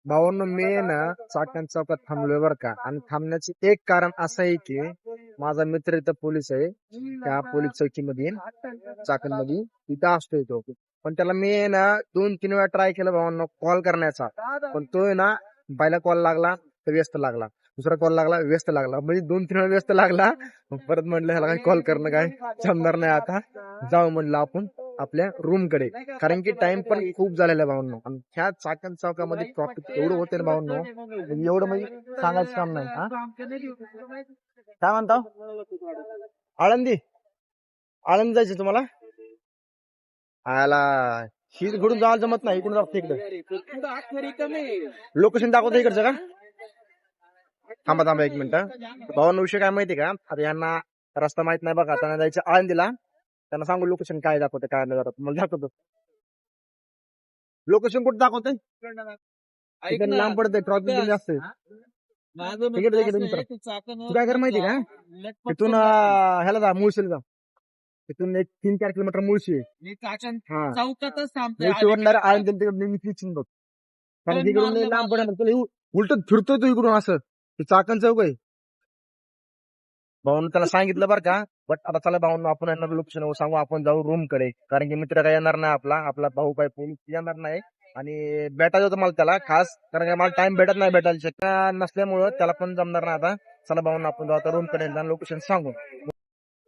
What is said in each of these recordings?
भावांनो मी आहे ना चाकण चौकात थांबलोय बरं का. आणि थांबण्याचे एक कारण असं आहे की माझा मित्र इथं पोलीस आहे, त्या पोलीस चौकीमध्ये चाकण मध्ये तिथं असतोय तो. पण त्याला मी आहे ना 2-3 वेळा ट्राय केलं भावांनो कॉल करण्याचा, पण तो आहे ना पहिला कॉल लागला तर व्यस्त लागला, दुसरा कॉल लागला व्यस्त लागला, म्हणजे 2-3 वेळा व्यस्त लागला. मग परत म्हटलं ह्याला काही कॉल करणं काय जमणार नाही, आता जाऊ म्हणलं आपण आपल्या रूम कडे. कारण की टाइम पण खूप झालेला आहे भावांनो. आणि ह्या चाकण चौकामध्ये ट्रॉफिक एवढं होते ना भावांनो, म्हणजे एवढं म्हणजे सांगायचं काम नाही. हा काय म्हणता, आळंदी आळंदी जायचं तुम्हाला? आला ही इकडून जायला जमत नाही, इकडून जाऊ इकडं लोकेशन दाखवतो इकडचं का. थांबा थांबा एक मिनिट. भावांनो विषय काय माहिती का, आता यांना रस्ता माहित नाही बघा, त्यांना जायचं आळंदीला. त्यांना सांगू लोकेशन काय दाखवते काय नाही दाखवत, मला दाखवतो लोकेशन कुठं दाखवतंय. इकडे लांब पडतंय, ट्रॉफिक पण जास्त आहे. तू काय कर माहिती का, तिथून ह्याला जा मुळशीला जा. तिथून एक 3-4 किलोमीटर मुळशी आहे. चौकातच मुळशीवरून डायरेक्ट आळंदी तिकडे बघ. कारण तिकडून लय लांब पडणार तुला, उलट फिरतोय तू इकडून असं. ते चाकण चौक आहे. भाऊन त्याला सांगितलं बरं का. बट आता चला भाऊन आपण येणार लोकेशन सांगू, आपण जाऊ रूम कडे. कारण की मित्र काय येणार नाही, आपला भाऊ काय पोलीस येणार नाही. आणि भेटायचं होतं मला त्याला खास, कारण की मला टाइम भेटत नाही, भेटायला शक्य नसल्यामुळं त्याला पण जमणार नाही. आता चला भाऊन आपण जाऊ आता रूम कडे, लोकेशन सांगू.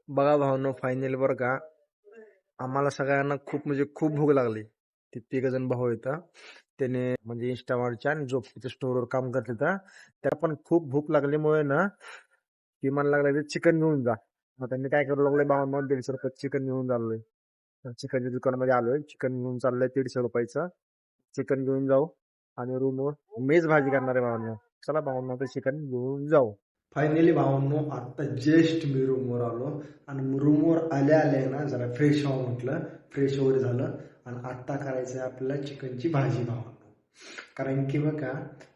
बघा भाऊनो फायनल बरं का, आम्हाला सगळ्यांना खूप म्हणजे खूप भूक लागली. ते 3 जण भाऊ येतात, त्याने म्हणजे इंस्टामार्टच्या आणि झोपडीच्या स्टोअरवर काम करत त्याला पण खूप भूक लागल्यामुळे ना की मला लागलं चिकन घेऊन जा. मग त्यांनी काय करू लागले, 52-150 रुपये चिकन घेऊन चाललोय. चिकनच्या दुकानामध्ये आलोय, चिकन घेऊन चाललंय 150 रुपयाचं. चिकन घेऊन जाऊ आणि रूमवर मेज भाजी करणार आहे भावांना. चला भावांना ते चिकन घेऊन जाऊ. फायनली भावांनो आता जस्ट मी रूमवर आलो, आणि रूमवर आल्या आल्या ना जरा फ्रेश व्हावं म्हटलं, फ्रेश वगैरे झालं. आणि आत्ता करायचं आहे आपल्याला चिकनची भाजी भावांनो. कारण की बघा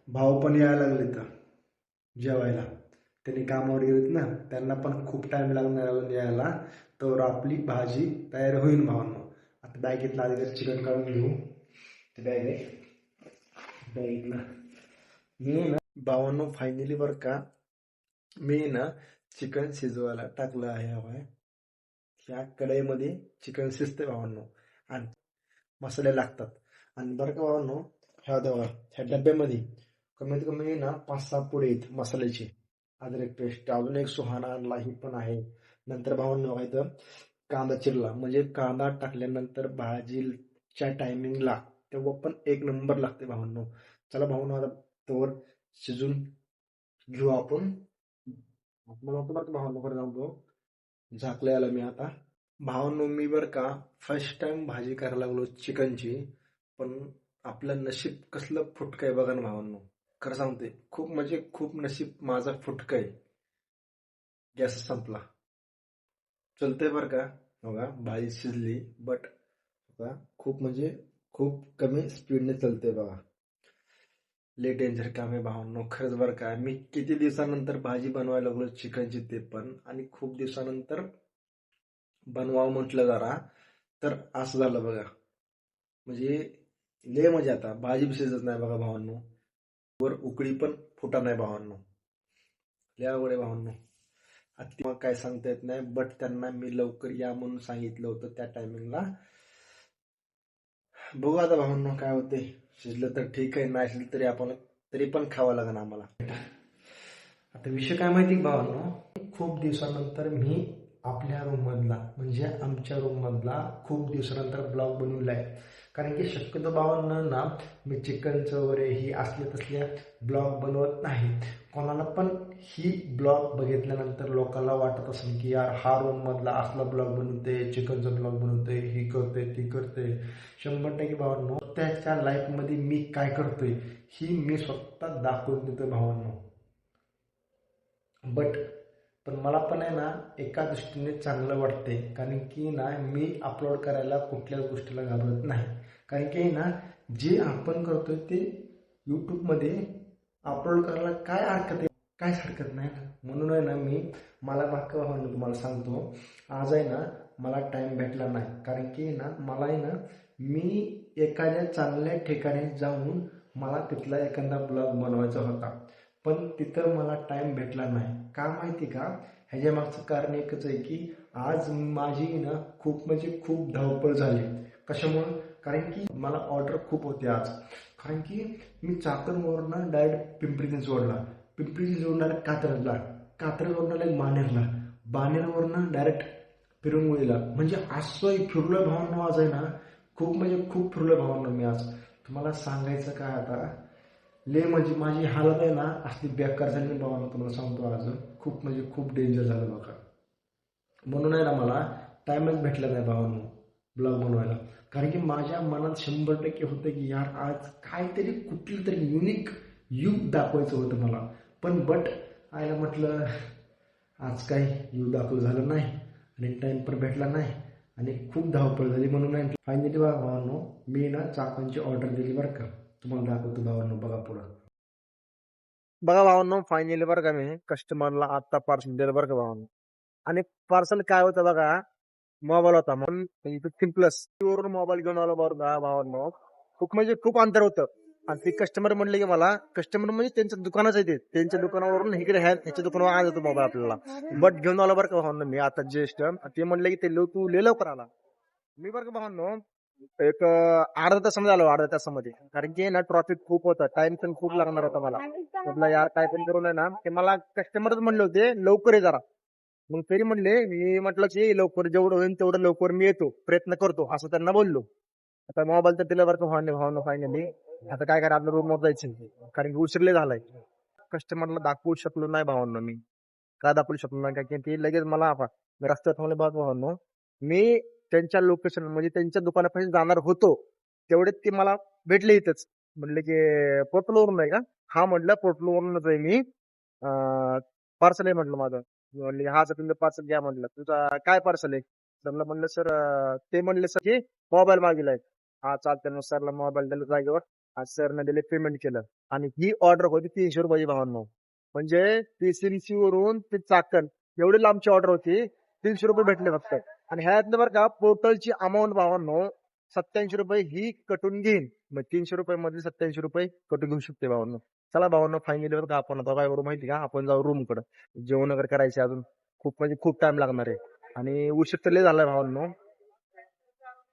भाऊ पण यायला लागले तर जेवायला, त्यांनी कामावर गेलेत ना, त्यांना पण खूप टाइम लागणार यायला. तर आपली भाजी तयार होईल भावांनो. आता बॅगेतला आधी चिकन काढून घेऊ. ते बॅग आहे, बॅगेतला मी ना भावांनो फायनली बरं का, मी ना चिकन शिजवायला टाकलं आहे. हवाय ह्या कढईमध्ये चिकन शिजते भावांनो, आणि मसाले लागतात. आणि बरं का भावांनो, ह्या डब्यामध्ये कमीत कमी ना 5-6 पुढे आहेत मसाल्याचे. अद्रक पेस्ट, अजून एक सुहाना आणला, ही पण आहे. नंतर भावांनो इथं कांदा चिरला, म्हणजे कांदा टाकल्यानंतर भाजीच्या टायमिंगला तेव्हा पण एक नंबर लागते भावांनो. चला भावांनो आता तोवर शिजून घेऊ आपण. मला वाटतं भावांनो परत सांगतो, झाकले आला मी आता. भावांनो मी बरं का फर्स्ट टाइम भाजी करायला लागलो चिकनची, पण आपलं नशीब कसलं फुटकं आहे बघा ना भावांनो. खरं सांगते, खूप म्हणजे खूप नशीब माझा फुटकं आहे. गॅस संपला, चलतंय बरं का. बघा भाजी शिजली, बट बघा खूप म्हणजे खूप कमी स्पीडने चलते बघा. लय डेंजर काम आहे भावांनो, खरंच बरं का. मी किती दिवसानंतर भाजी बनवायला लागलो चिकनची, ते पण आणि खूप दिवसानंतर बनवावं म्हटलं जरा, तर असं झालं बघा. म्हणजे लय मजा, आता भाजी शिजत नाही बघा भावांनो, वर उकळी पण फुटा नाही भावांनो. लय अवघड आहे भावांनो. आता मग काय सांगता येत नाही, बट त्यांना मी लवकर या म्हणून सांगितलं होतं त्या टायमिंगला. बघू आता भावांनो काय होते. शिजलं तर ठीक आहे, नाही शिजलं तरी पण खावं लागेल आम्हाला. आता विषय काय माहिती भावांनो, खूप दिवसानंतर मी आपल्या रूम मधला म्हणजे आमच्या रूम मधला खूप दिवसानंतर ब्लॉग बनवलाय. कारण की शक्यतो भावांना ना मी चिकनचं वगैरे ही असल्या तसल्या ब्लॉग बनवत नाही. कोणाला पण ही ब्लॉग बघितल्यानंतर लोकांना वाटत असेल की यार हा रूम मधला असला ब्लॉग बनवते, चिकनचा ब्लॉग बनवते, ही करते ती करते. 100% भावांनो त्याच्या लाईफ मध्ये मी काय करतोय ही मी स्वतः दाखवून देतो भावांनो. बट पण मला पण आहे ना एका दृष्टीने चांगलं वाटते, कारण की ना मी अपलोड करायला कुठल्याच गोष्टीला घाबरत नाही. कारण की ना जे आपण करतोय ते यूट्यूबमध्ये अपलोड करायला काय हरकत आहे, काहीच हरकत नाही ना. म्हणून आहे ना मला बाकी म्हणून तुम्हाला सांगतो, आज आहे ना मला टाइम भेटला नाही. कारण की ना मला आहे ना मी एखाद्या चांगल्या ठिकाणी जाऊन मला तिथला एखादा ब्लॉग बनवायचा होता, पण तिथं मला टाइम भेटला नाही. का माहिती का? ह्याच्या मागचं कारण एकच आहे की आज माझी ना खूप म्हणजे खूप धावपळ झाली. कशामुळं? कारण की मला ऑर्डर खूप होते आज. कारण की मी चाकणवरनं डायरेक्ट पिंपरी चिंचवडला, पिंपरी चिंचवड डायरेक्ट कात्रजला, कात्रजवरनं डायरेक्ट बाणेरला, बाणेरवरनं डायरेक्ट पिरंगुळीला. म्हणजे असं फिरलोय भावांनो आज आहे ना, खूप म्हणजे खूप फिरलोय भावांनो मी आज. तुम्हाला सांगायचं काय आता, म्हणजे माझी हालत आहे ना असली बेकार झाली ना भावांनो, तुम्हाला सांगतो आज खूप म्हणजे खूप डेंजर झालं बघा. म्हणून आहे ना मला टाइमच भेटला नाही भावांनो ब्लॉग बनवायला. कारण की माझ्या मनात 100% होतं की यार आज काहीतरी कुठली तरी युनिक युग दाखवायचं होतं मला. पण आयला म्हटलं आज काही युग दाखवलं झालं नाही आणि टाइम पण भेटला नाही आणि खूप धावपळ झाली. म्हणून फायनली भावांनो मी ना चाकणची ऑर्डर दिली बरं का. तुम्हाला दाखवतो भावांनो, बघा पुढं. बघा भावांनो, फायनली बरं का मी कस्टमरला आता पार्सल दिलं बरं का भावांनो. आणि पार्सल काय होतं बघा, मोबाईल होता म्हणून 15+ वरून मोबाईल घेऊन आलो बरं का भावांनो. खूप म्हणजे खूप अंतर होतं. आणि ते कस्टमर म्हणले की मला, कस्टमर म्हणजे त्यांचं दुकानच आहे ते, त्यांच्या दुकानावरून इकडे ह्याच्या दुकानावर आज होतो मोबाईल आपल्याला. बट घेऊन आलो बरं का भावांनो मी आता ज्येष्ठ. ते म्हणले की ते तू लवकर आला. मी बरं का भावांनो एक अर्धा तासामध्ये आलो, अर्ध्या तासामध्ये. कारण की ना ट्रॉफिक खूप होतं, टाइम पण खूप लागणार होता मला. म्हटलं यार काय पण करून आहे ना, ते मला कस्टमरच म्हणले होते लवकर ये जरा. मग तरी म्हणले, मी म्हटलं की लवकर जेवढं होईल तेवढं लवकर मी येतो, प्रयत्न करतो, असं त्यांना बोललो. आता मोबाईल तर दिला बरं का भावनो फायनली. आता काय करा, आपल्या रूमवर जायचं कारण की उशिरले झालाय. कस्टमरला दाखवू शकलो नाही भावांनो मी. का दाखवू शकलो नाही? कारण की ते लगेच मला रस्त्यावर थांबले भावांनो. मी त्यांच्या लोकेशन म्हणजे त्यांच्या दुकानापाशी जाणार होतो, तेवढेच ते मला भेटले इथंच. म्हणले की पोर्टलवरून आहे का? हा म्हटलं पोर्टलवरूनच आहे मी. पार्सल आहे म्हटलं माझं. म्हणले हा सर तुमचं पार्सल घ्या म्हटलं. तुझा काय पार्सल आहे? सरला म्हणलं सर, ते म्हणले सर की मोबाईल मागितलाय. हा चालतंय. मग सरला मोबाईल दिला जागेवर. आज सरने दिले, पेमेंट केलं. आणि ही ऑर्डर होती 300 रुपयाची भावांनो. म्हणजे PCMC वरून ते चाकण एवढी लांबची ऑर्डर होती, 300 रुपये भेटले फक्त. आणि ह्यातलं बरं का पोर्टलची अमाऊंट भावांनो 87 रुपये ही कटून घेईन. मग 300 रुपये मध्ये 87 रुपये कटून घेऊ शकते भावांनो. चला भावांनो, फायनली बरं का आपण आता काय करू माहिती का, आपण जाऊ रूम कडे. जेवण वगैरे करायचे अजून खूप म्हणजे खूप टाइम लागणार आहे. आणि उशीर तर लय झालाय भावांनो.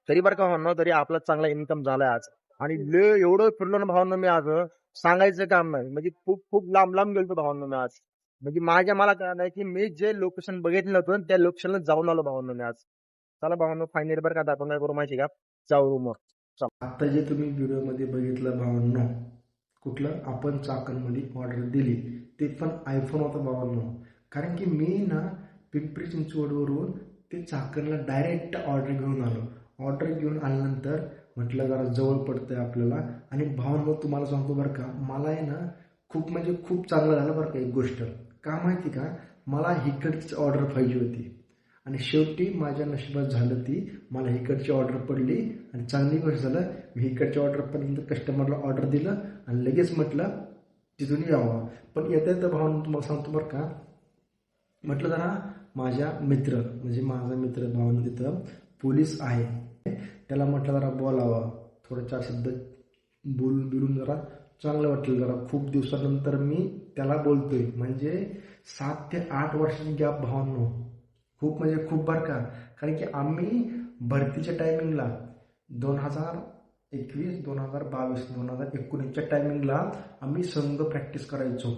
तरी बरं का भावांनो, तरी आपला चांगला इन्कम झालाय आज. आणि लय एवढं फिरलो ना भावांनो मी आज, सांगायचं काम नाही. म्हणजे खूप खूप लांब लांब गेलो भावांनो मी आज. म्हणजे मला काय नाही की मी जे लोकेशन बघितलं होतं त्या लोकेशनला जाऊन आलो भावांनो मी आज. चला भावांनो, फायनली बरं का आपण काय करू माहिती का, जाऊ रूमवर. आता जे तुम्ही व्हिडिओमध्ये बघितलं भावांनो, कुठलं आपण चाकणमध्ये ऑर्डर दिली, ते पण आयफोन होता भावांनो. कारण की मी ना पिंपरी चिंचवडवरून ते चाकणला डायरेक्ट ऑर्डर घेऊन आलो. ऑर्डर घेऊन आल्यानंतर म्हटलं जरा जवळ पडतंय आपल्याला. आणि भावांनो तुम्हाला सांगतो बरं का, मला आहे ना खूप म्हणजे खूप चांगलं झालं बरं का एक गोष्ट. का माहिती का, मला हिकडचीच ऑर्डर पाहिजे होती आणि शेवटी माझ्या नशिबात झालं ती. मला हिकडची ऑर्डर पडली आणि चांगली गोष्ट झालं. मी हिकडची ऑर्डर पडल्यानंतर कस्टमरला ऑर्डर दिलं आणि लगेच म्हटलं तिथून यावं. पण येता भावांनो तुम्हाला सांगतो बरं का, म्हटलं जरा माझ्या मित्र म्हणजे माझा मित्र भावांनो तिथं पोलीस आहे, त्याला म्हटलं जरा बोलावं, थोडं 4 शब्द बोलून बिलून जरा चांगलं वाटलं. जरा खूप दिवसानंतर मी त्याला बोलतोय. म्हणजे 7 ते 8 वर्षाची गॅप भावांनो. खूप म्हणजे खूप बरं का. कारण की आम्ही भरतीच्या टायमिंगला 2021, 2022, 2019च्या टायमिंगला आम्ही संघ प्रॅक्टिस करायचो.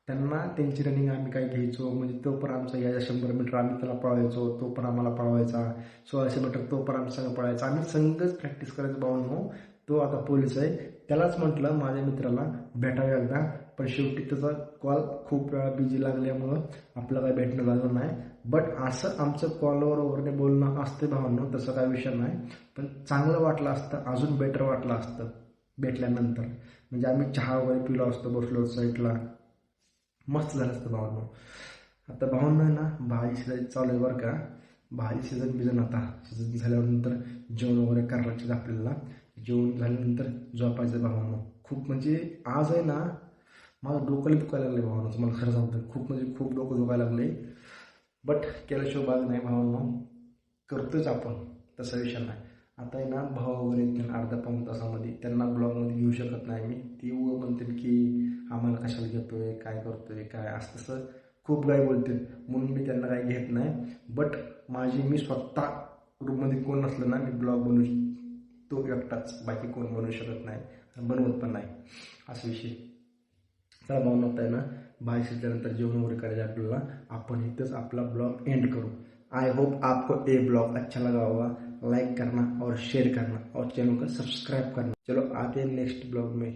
त्यांना त्यांची रनिंग आम्ही काय घ्यायचो. म्हणजे तो पण आमचा यायचा 100 मीटर आम्ही त्याला पळवायचो, तो पण आम्हाला पळवायचा. 1600 मीटर तो पण आमच्या संघ पळायचा. आम्ही संघच प्रॅक्टिस करायचो भावांनो. तो आता पोलीस आहे. त्यालाच म्हटलं माझ्या मित्राला भेटावं एकदा, पण शेवटी त्याचा कॉल खूप वेळा बिझी लागल्यामुळं आपलं काही भेटणं झालं नाही. बट असं आमचं कॉलवर वगैरे बोलणं असतं भावांनो, तसं काही विषय नाही. पण चांगलं वाटलं असतं, अजून बेटर वाटलं असतं भेटल्यानंतर. म्हणजे आम्ही चहा वगैरे पिलो असतो बसलो साईडला, मस्त झालं असतं भावांनो. आता भावांनो आहे ना भाजी शिजायची चालू आहे बरं का. भाजी शिजन आता शिजन झाल्यानंतर जेवण वगैरे करायचं आपल्याला. जेवण झाल्यानंतर झोपायचं भावांनो. खूप म्हणजे आज आहे ना माझं डोकं दुखायला लागलं भावांनो, तुम्हाला खरं सांगतो. खूप म्हणजे खूप डोकं दुखायला लागले. बट केल्याशिवाय बाग नाही भावांनो, करतोच आपण, तसा विषय नाही. आता आहे ना भाव वगैरे येतील अर्धा पाऊण तासामध्ये, त्यांना ब्लॉगमध्ये घेऊ शकत नाही मी. ती म्हणतील की आम्हाला कशाला घेतोय, काय करतोय, काय असं तसं खूप काही बोलतील, म्हणून मी त्यांना काही घेत नाही. बट मी स्वतः रूममध्ये कोण नसलं ना, मी ब्लॉग बनवू तो एकटाच, बाकी कोण बनवू शकत नाही, बनवत पण नाही, असा विषय. चला भावना आहे ना, बाहेर शिजल्यानंतर जेवण वगैरे करायचं आपल्याला, आपण इथंच आपला ब्लॉग एंड करू. आई होप आपको ये ब्लॉग अच्छा लगा होगा. लाइक करना और शेयर करना और चैनल को सब्सक्राइब करना. चलो आते हैं नेक्स्ट ब्लॉग में.